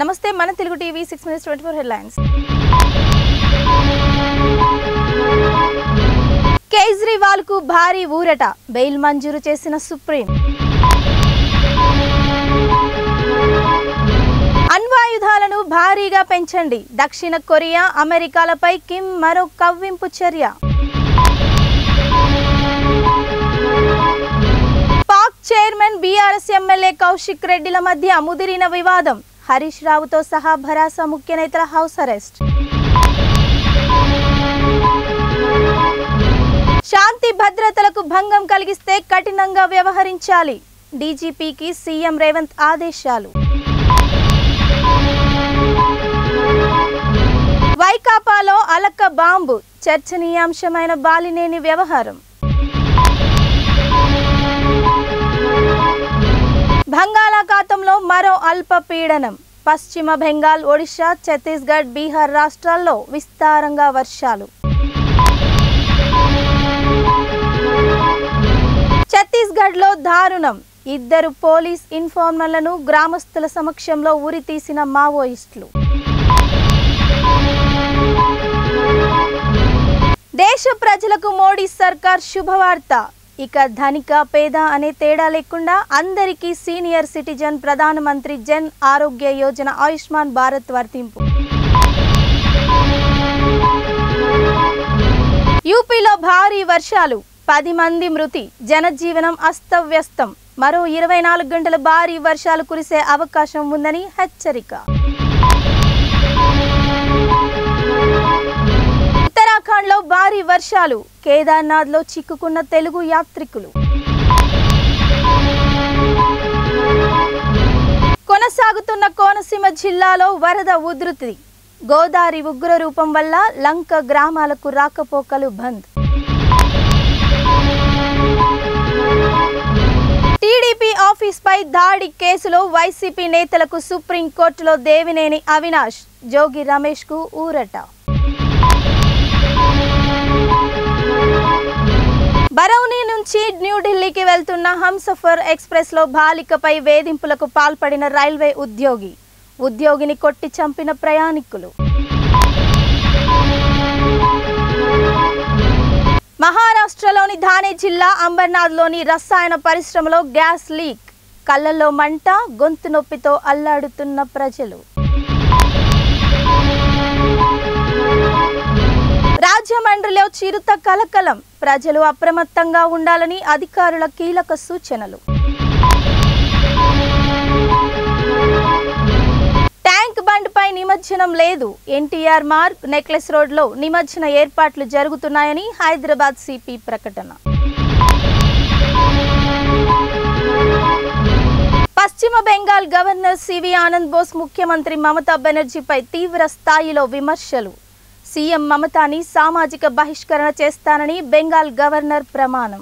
నమస్తే మన Telugu TV 6 minutes 24 headlines. Kejriwal కు భారీ ఊరట, బెయిల్ మంజూరు చేసిన సుప్రీం. అణ్వాయుధాలను భారీగా పెంచండి, దక్షిణ కొరియా అమెరికాలపై కిమ్ మరో కవ్వింపు చర్య. PAC chairman BRS MLA Kaushik రెడ్డిల మధ్య ముదిరిన వివాదం, హరీష్ రావుతో సహా భరాస ముఖ్య నేతల హౌస్ అరెస్ట్. శాంతి భద్రతలకు భంగం కలిగిస్తే కఠినంగా వ్యవహరించాలి, డీజీపీకి సీఎం రేవంత్ ఆదేశాలు. వైకాపాలో అలక్క బాంబు, చర్చనీయాంశమైన బాలినేని వ్యవహారం. బంగాళాఖాతంలో మరో అల్పపీడనం, పశ్చిమ బెంగాల్, ఒడిశా, ఛత్తీస్గఢ్, బీహార్ రాష్ట్రాల్లో విస్తారంగా వర్షాలు. ఛత్తీస్గఢ్లో దారుణం, 2 పోలీస్ ఇన్ఫార్మర్లను గ్రామస్తుల సమక్షంలో ఉరితీసిన మావోయిస్టులు. దేశ ప్రజలకు మోడీ సర్కార్ శుభవార్త, ఇక ధనిక పేద అనే తేడా లేకుండా అందరికీ సీనియర్ సిటిజన్ ప్రధానమంత్రి జన్ ఆరోగ్య యోజన ఆయుష్మాన్ భారత్ వర్తింపు. యూపీలో భారీ వర్షాలు, 10 మంది మృతి, జనజీవనం అస్తవ్యస్తం, మరో 24 గంటల భారీ వర్షాలు కురిసే అవకాశం ఉందని హెచ్చరిక. ఉత్తరాఖండ్లో భారీ వర్షాలు, కేదార్నాథ్లో చిక్కుకున్న తెలుగు యాత్రికులు. కొనసాగుతున్న కోనసీమ జిల్లాలో వరద ఉధృతి, గోదావరి ఉగ్ర రూపం వల్ల లంక గ్రామాలకు రాకపోకలు బంద్. టీడీపీ ఆఫీస్పై దాడి కేసులో వైసీపీ నేతలకు సుప్రీంకోర్టులో దేవినేని అవినాష్, జోగి రమేష్కు ఊరట. బరౌనీ నుంచి న్యూఢిల్లీకి వెళ్తున్న హంసఫర్ ఎక్స్ప్రెస్ లో బాలికపై వేధింపులకు పాల్పడిన రైల్వే ఉద్యోగిని కొట్టి చంపిన ప్రయాణికులు. మహారాష్ట్రలోని థానే జిల్లా అంబర్నాథ్లోని రసాయన పరిశ్రమలో గ్యాస్ లీక్, కళ్ళల్లో మంట, గొంతు నొప్పితో అల్లాడుతున్న ప్రజలు. రాజమండ్రిలో చిరుత కలకలం, ప్రజలు అప్రమత్తంగా ఉండాలని అధికారుల కీలక సూచనలు. ట్యాంక్ బండ్పై నిమజ్జనం లేదు, ఎన్టీఆర్ మార్గ్, నెక్లెస్ రోడ్లో నిమజ్జన ఏర్పాట్లు జరుగుతున్నాయని హైదరాబాద్ సిపి ప్రకటన. పశ్చిమ బెంగాల్ గవర్నర్ సివి ఆనంద్ బోస్ ముఖ్యమంత్రి మమతా బెనర్జీపై తీవ్ర స్థాయిలో విమర్శలు, సీఎం మమతాని సామాజిక బహిష్కరణ చేస్తానని బెంగాల్ గవర్నర్ ప్రమాణం.